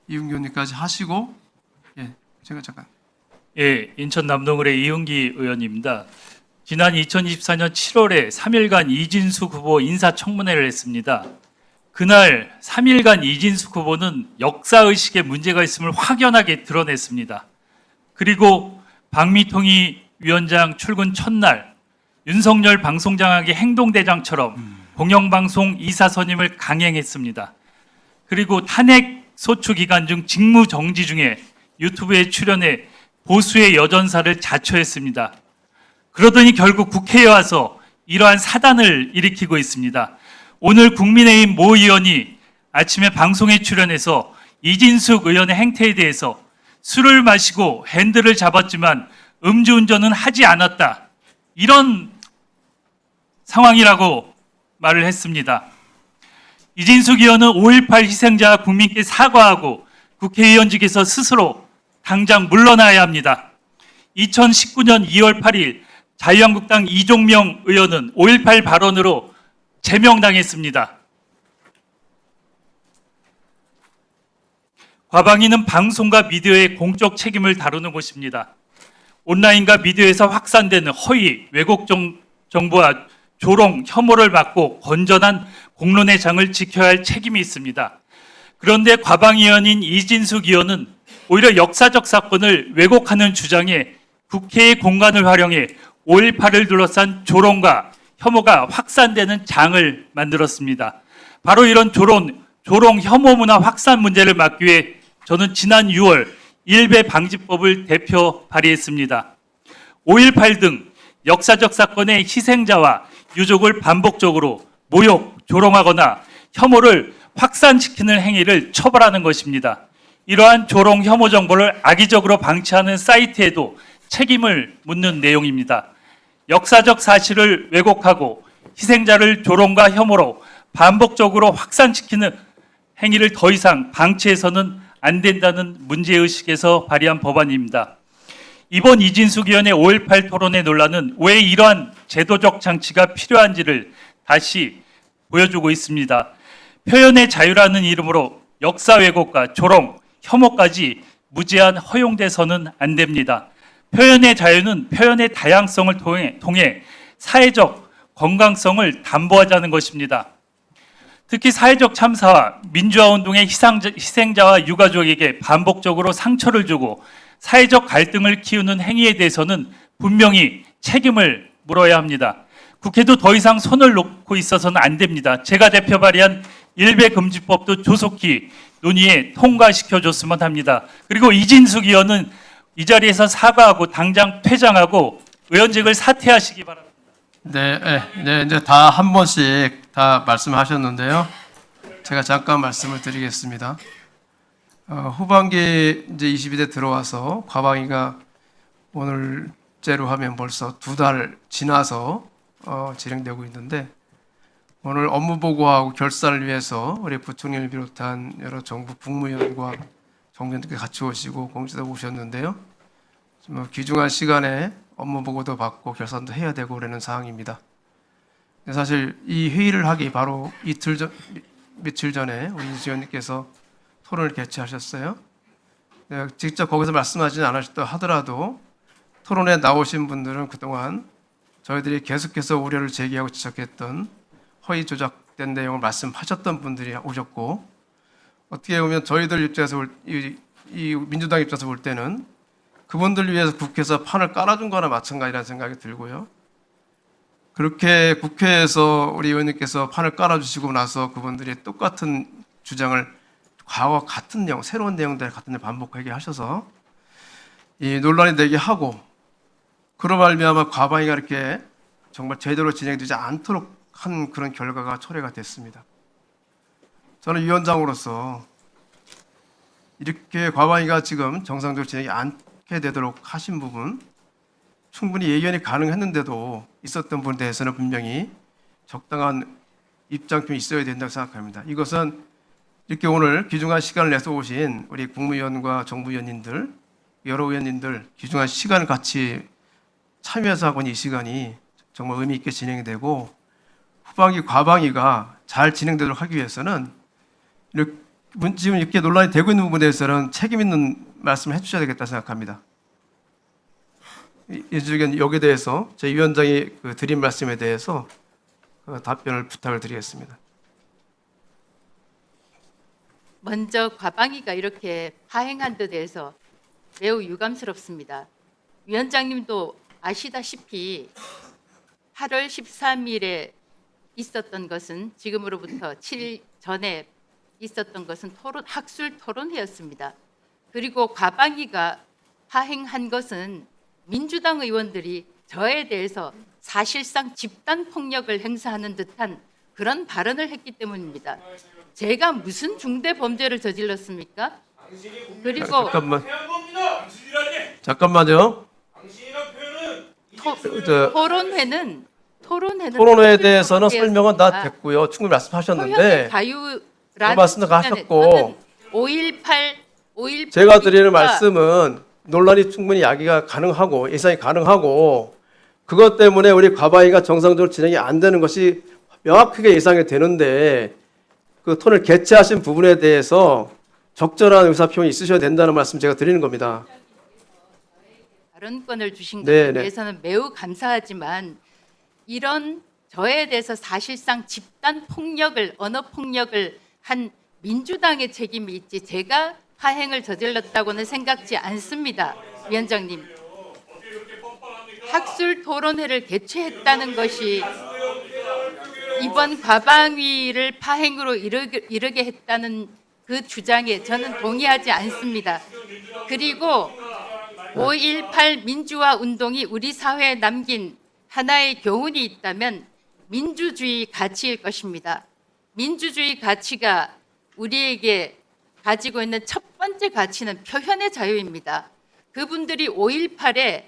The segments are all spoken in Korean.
이은기 의원님까지 하시고, 제가 잠깐. 예, 인천 남동을의 이은기 의원입니다. 지난 2024년 7월에 3일간 이진숙 후보 인사청문회를 했습니다. 그날 3일간 이진숙 후보는 역사의식에 문제가 있음을 확연하게 드러냈습니다. 그리고 박미통이 위원장 출근 첫날 윤석열 방송장악의 행동대장처럼 공영방송 이사 선임을 강행했습니다. 그리고 탄핵 소추 기간 중 직무 정지 중에 유튜브에 출연해 보수의 여전사를 자처했습니다. 그러더니 결국 국회에 와서 이러한 사단을 일으키고 있습니다. 오늘 국민의힘 모 의원이 아침에 방송에 출연해서 이진숙 의원의 행태에 대해서 술을 마시고 핸들을 잡았지만 음주운전은 하지 않았다, 이런 상황이라고 말을 했습니다. 이진숙 의원은 5.18 희생자와 국민께 사과하고 국회의원직에서 스스로 당장 물러나야 합니다. 2019년 2월 8일 자유한국당 이종명 의원은 5.18 발언으로 제명당했습니다. 과방위는 방송과 미디어의 공적 책임을 다루는 곳입니다. 온라인과 미디어에서 확산되는 허위, 왜곡 정보와 조롱, 혐오를 막고 건전한 공론의 장을 지켜야 할 책임이 있습니다. 그런데 과방위원인 이진숙 의원은 오히려 역사적 사건을 왜곡하는 주장에 국회의 공간을 활용해 5.18을 둘러싼 조롱과 혐오가 확산되는 장을 만들었습니다. 바로 이런 조롱, 혐오 문화 확산 문제를 막기 위해 저는 지난 6월 일배 방지법을 대표 발의했습니다. 5.18 등 역사적 사건의 희생자와 유족을 반복적으로 모욕, 조롱하거나 혐오를 확산시키는 행위를 처벌하는 것입니다. 이러한 조롱, 혐오 정보를 악의적으로 방치하는 사이트에도 책임을 묻는 내용입니다. 역사적 사실을 왜곡하고 희생자를 조롱과 혐오로 반복적으로 확산시키는 행위를 더 이상 방치해서는 안 된다는 문제의식에서 발의한 법안입니다. 이번 이진숙 의원의 5.18 토론회 논란은 왜 이러한 제도적 장치가 필요한지를 다시 보여주고 있습니다. 표현의 자유라는 이름으로 역사 왜곡과 조롱, 혐오까지 무제한 허용돼서는 안 됩니다. 표현의 자유는 표현의 다양성을 통해 사회적 건강성을 담보하자는 것입니다. 특히 사회적 참사와 민주화운동의 희생자와 유가족에게 반복적으로 상처를 주고 사회적 갈등을 키우는 행위에 대해서는 분명히 책임을 물어야 합니다. 국회도 더 이상 손을 놓고 있어서는 안 됩니다. 제가 대표 발의한 일배금지법도 조속히 논의에 통과시켜줬으면 합니다. 그리고 이진숙 의원은 이 자리에서 사과하고 당장 퇴장하고 의원직을 사퇴하시기 바랍니다. 네, 이제 다 한 번씩 다 말씀하셨는데요. 제가 잠깐 말씀을 드리겠습니다. 후반기 이제 22대 들어와서 과방위가 오늘째로 하면 벌써 2달 지나서 진행되고 있는데, 오늘 업무 보고하고 결산을 위해서 우리 부총리를 비롯한 여러 정부 국무위원과 정무위원들께 같이 오시고 공지도 오셨는데요. 귀중한 시간에 업무 보고도 받고 결산도 해야 되고 그러는 상황입니다. 사실 이 회의를 하기 바로 며칠 전에 우리 이진숙 의원님께서 토론을 개최하셨어요. 직접 거기서 말씀하지는 않으셨다 하더라도 토론에 나오신 분들은 그동안 저희들이 계속해서 우려를 제기하고 지적했던 허위 조작된 내용을 말씀하셨던 분들이 오셨고, 어떻게 보면 저희들 입장에서 이 민주당 입장에서 볼 때는 그분들 위해서 국회에서 판을 깔아준 거나 마찬가지라는 생각이 들고요. 그렇게 국회에서 우리 의원님께서 판을 깔아주시고 나서 그분들이 똑같은 주장을 과거 같은 내용, 새로운 내용들 같은 데 반복하게 하셔서 이 논란이 되게 하고, 그로 말미암아 과방위가 이렇게 정말 제대로 진행되지 않도록 한 그런 결과가 초래가 됐습니다. 저는 위원장으로서 이렇게 과방위가 지금 정상적으로 진행이 않게 되도록 하신 부분, 충분히 예견이 가능했는데도 있었던 부분에 대해서는 분명히 적당한 입장표이 있어야 된다고 생각합니다. 이것은 이렇게 오늘 귀중한 시간을 내서 오신 우리 국무위원과 정부위원님들, 여러 의원님들 귀중한 시간을 같이 참여해서 하고 있는 이 시간이 정말 의미 있게 진행이 되고, 후반기 과방위가 잘 진행되도록 하기 위해서는 이렇게 지금 이렇게 논란이 되고 있는 부분에 대해서는 책임 있는 말씀을 해주셔야 되겠다 생각합니다. 이주경 여기에 대해서 제 위원장이 드린 말씀에 대해서 답변을 부탁을 드리겠습니다. 먼저 과방위가 이렇게 파행한 데 대해서 매우 유감스럽습니다. 위원장님도 아시다시피 8월 13일에 있었던 것은 지금으로부터 7일 전에 있었던 것은 학술 토론회였습니다. 그리고 과방위가 파행한 것은 민주당 의원들이 저에 대해서 사실상 집단 폭력을 행사하는 듯한 그런 발언을 했기 때문입니다. 제가 무슨 중대 범죄를 저질렀습니까? 그리고 잠깐만요. 토론회에 대해서는 설명은 다 됐고요. 충분히 말씀하셨는데 그 말씀도 하셨고 5.18 제가 드리는 말씀은 논란이 충분히 야기가 가능하고 예상이 가능하고 그것 때문에 우리 과방위가 정상적으로 진행이 안 되는 것이 명확하게 예상이 되는데 그 톤을 개최하신 부분에 대해서 적절한 의사표현이 있으셔야 된다는 말씀 제가 드리는 겁니다. 발언권을 주신 네, 것에 네. 대해서는 매우 감사하지만 이런 저에 대해서 사실상 집단 폭력을 언어 폭력을 한 민주당의 책임이 있지 제가 파행을 저질렀다고는 생각지 않습니다. 위원장님. 학술 토론회를 개최했다는 것이 이번 과방위를 파행으로 이르게 했다는 그 주장에 저는 동의하지 않습니다. 그리고 5.18 민주화 운동이 우리 사회에 남긴 하나의 교훈이 있다면 민주주의 가치일 것입니다. 민주주의 가치가 우리에게 가지고 있는 첫 번째 가치는 표현의 자유입니다. 그분들이 5.18에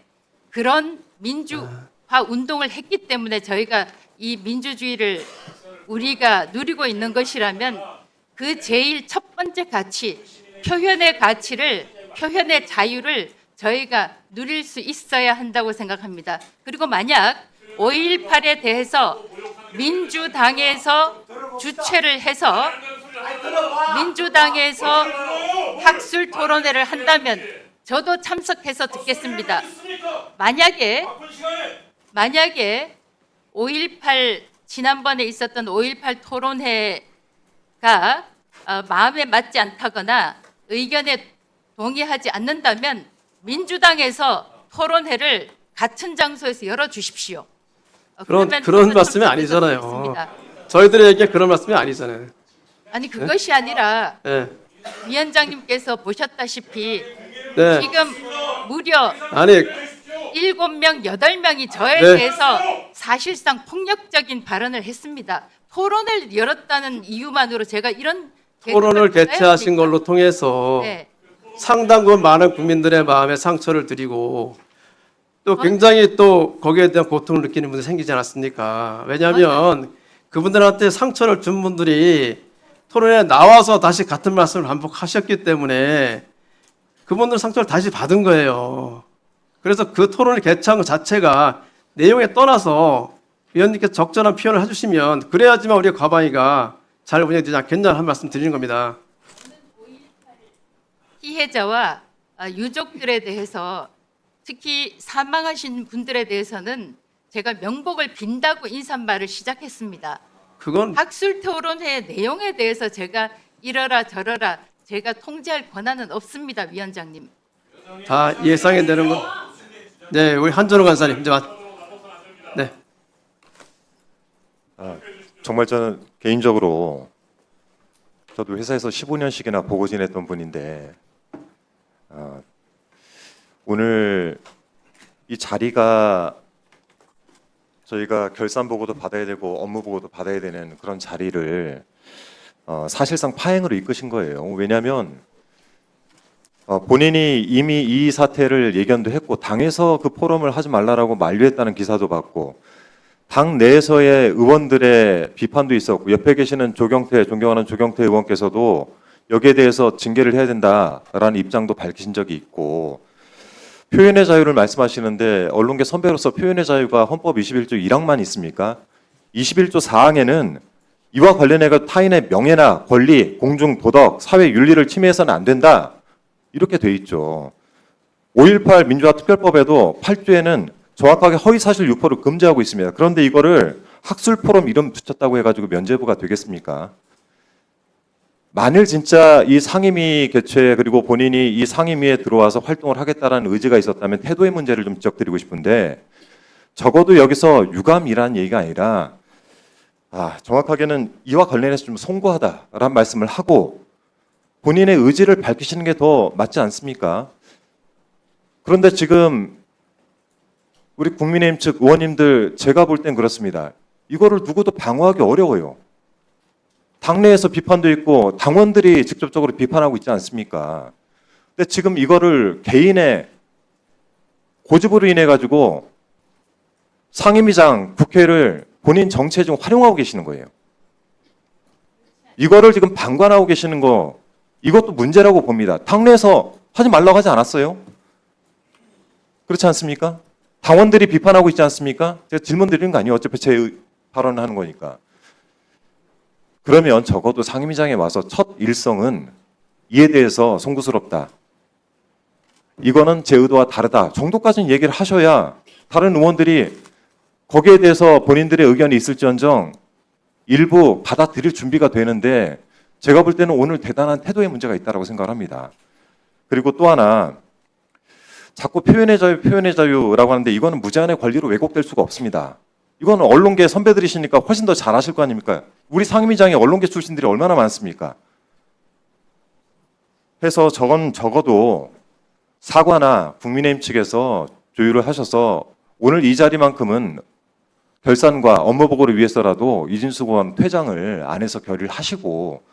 그런 민주화 운동을 했기 때문에 저희가 이 민주주의를 우리가 누리고 있는 것이라면 그 제일 첫 번째 가치, 표현의 가치를, 표현의 자유를 저희가 누릴 수 있어야 한다고 생각합니다. 그리고 만약 5.18에 대해서 민주당에서 주최를 해서 민주당에서 학술 토론회를 한다면 저도 참석해서 듣겠습니다. 만약에 5.18 지난번에 있었던 5.18 토론회가 마음에 맞지 않다거나 의견에 동의하지 않는다면 민주당에서 토론회를 같은 장소에서 열어 주십시오. 그런 말씀이 아니잖아요. 좋겠습니다. 저희들에게 그런 말씀이 아니잖아요. 아니 그것이 아니라 네. 위원장님께서 보셨다시피 네. 지금 무려 아니 7명, 8명이 저에 네. 대해서 사실상 폭력적인 발언을 했습니다. 토론을 열었다는 이유만으로 제가 이런 토론을 계획을 개최하신 해야 걸로 통해서 네. 상당 부분 많은 국민들의 마음에 상처를 드리고 또 굉장히 또 거기에 대한 고통을 느끼는 분들이 생기지 않았습니까? 왜냐하면 그분들한테 상처를 준 분들이 토론에 나와서 다시 같은 말씀을 반복하셨기 때문에 그분들 상처를 다시 받은 거예요. 그래서 그 토론을 개최한 것 자체가 내용에 떠나서 위원님께서 적절한 표현을 해주시면 그래야지만 우리 과방위가 잘 운영되지 않겠냐는 한 말씀 드리는 겁니다. 피해자와 유족들에 대해서 특히 사망하신 분들에 대해서는 제가 명복을 빈다고 인사말을 시작했습니다. 그건 학술 토론회 내용에 대해서 제가 이러라 저러라 제가 통제할 권한은 없습니다, 위원장님. 다 예상이 되는 건. 네, 우리 한전호 간사님 이제 네. 정말 저는 개인적으로 저도 회사에서 15년씩이나 보고 지냈던 분인데 오늘 이 자리가 저희가 결산 보고도 받아야 되고 업무 보고도 받아야 되는 그런 자리를 사실상 파행으로 이끄신 거예요. 왜냐하면 본인이 이미 이 사태를 예견도 했고 당에서 그 포럼을 하지 말라라고 만류했다는 기사도 봤고 당 내에서의 의원들의 비판도 있었고 옆에 계시는 존경하는 조경태 의원께서도 여기에 대해서 징계를 해야 된다라는 입장도 밝히신 적이 있고 표현의 자유를 말씀하시는데 언론계 선배로서 표현의 자유가 헌법 21조 1항만 있습니까? 21조 4항에는 이와 관련해서 타인의 명예나 권리, 공중 도덕, 사회 윤리를 침해해서는 안 된다. 이렇게 돼 있죠. 5.18 민주화 특별법에도 8조에는 정확하게 허위사실 유포를 금지하고 있습니다. 그런데 이거를 학술 포럼 이름 붙였다고 해가지고 면죄부가 되겠습니까? 만일 진짜 이 상임위 개최 그리고 본인이 이 상임위에 들어와서 활동을 하겠다라는 의지가 있었다면 태도의 문제를 좀 지적드리고 싶은데 적어도 여기서 유감이란 얘기가 아니라 정확하게는 이와 관련해서 좀 송구하다라는 말씀을 하고 본인의 의지를 밝히시는 게 더 맞지 않습니까? 그런데 지금 우리 국민의힘 측 의원님들 제가 볼 땐 그렇습니다. 이거를 누구도 방어하기 어려워요. 당내에서 비판도 있고 당원들이 직접적으로 비판하고 있지 않습니까? 근데 지금 이거를 개인의 고집으로 인해 가지고 상임위장 국회를 본인 정치에 좀 활용하고 계시는 거예요. 이거를 지금 방관하고 계시는 거 이것도 문제라고 봅니다. 당내에서 하지 말라고 하지 않았어요? 그렇지 않습니까? 당원들이 비판하고 있지 않습니까? 제가 질문 드리는 거 아니에요. 어차피 제 발언을 하는 거니까. 그러면 적어도 상임위장에 와서 첫 일성은 이에 대해서 송구스럽다. 이거는 제 의도와 다르다. 정도까지는 얘기를 하셔야 다른 의원들이 거기에 대해서 본인들의 의견이 있을지언정 일부 받아들일 준비가 되는데 제가 볼 때는 오늘 대단한 태도의 문제가 있다고 생각을 합니다. 그리고 또 하나 자꾸 표현의 자유라고 하는데 이거는 무제한의 권리로 왜곡될 수가 없습니다. 이거는 언론계 선배들이시니까 훨씬 더 잘하실 거 아닙니까? 우리 상임위장에 언론계 출신들이 얼마나 많습니까? 해서 저건 적어도 사과나 국민의힘 측에서 조율을 하셔서 오늘 이 자리만큼은 결산과 업무 보고를 위해서라도 이진숙 의원 퇴장을 안에서 결의를 하시고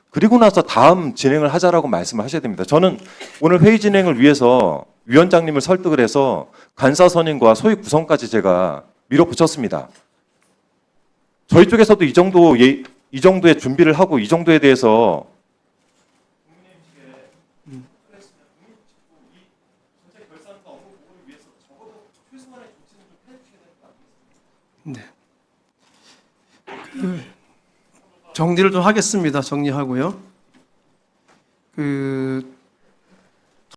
그리고 나서 다음 진행을 하자라고 말씀을 하셔야 됩니다. 저는 오늘 회의 진행을 위해서 위원장님을 설득을 해서 간사 선임과 소위 구성까지 제가 밀어붙였습니다. 저희 쪽에서도 이 정도의 준비를 하고 이 정도에 대해서 네. 정리를 좀 하겠습니다. 정리하고요.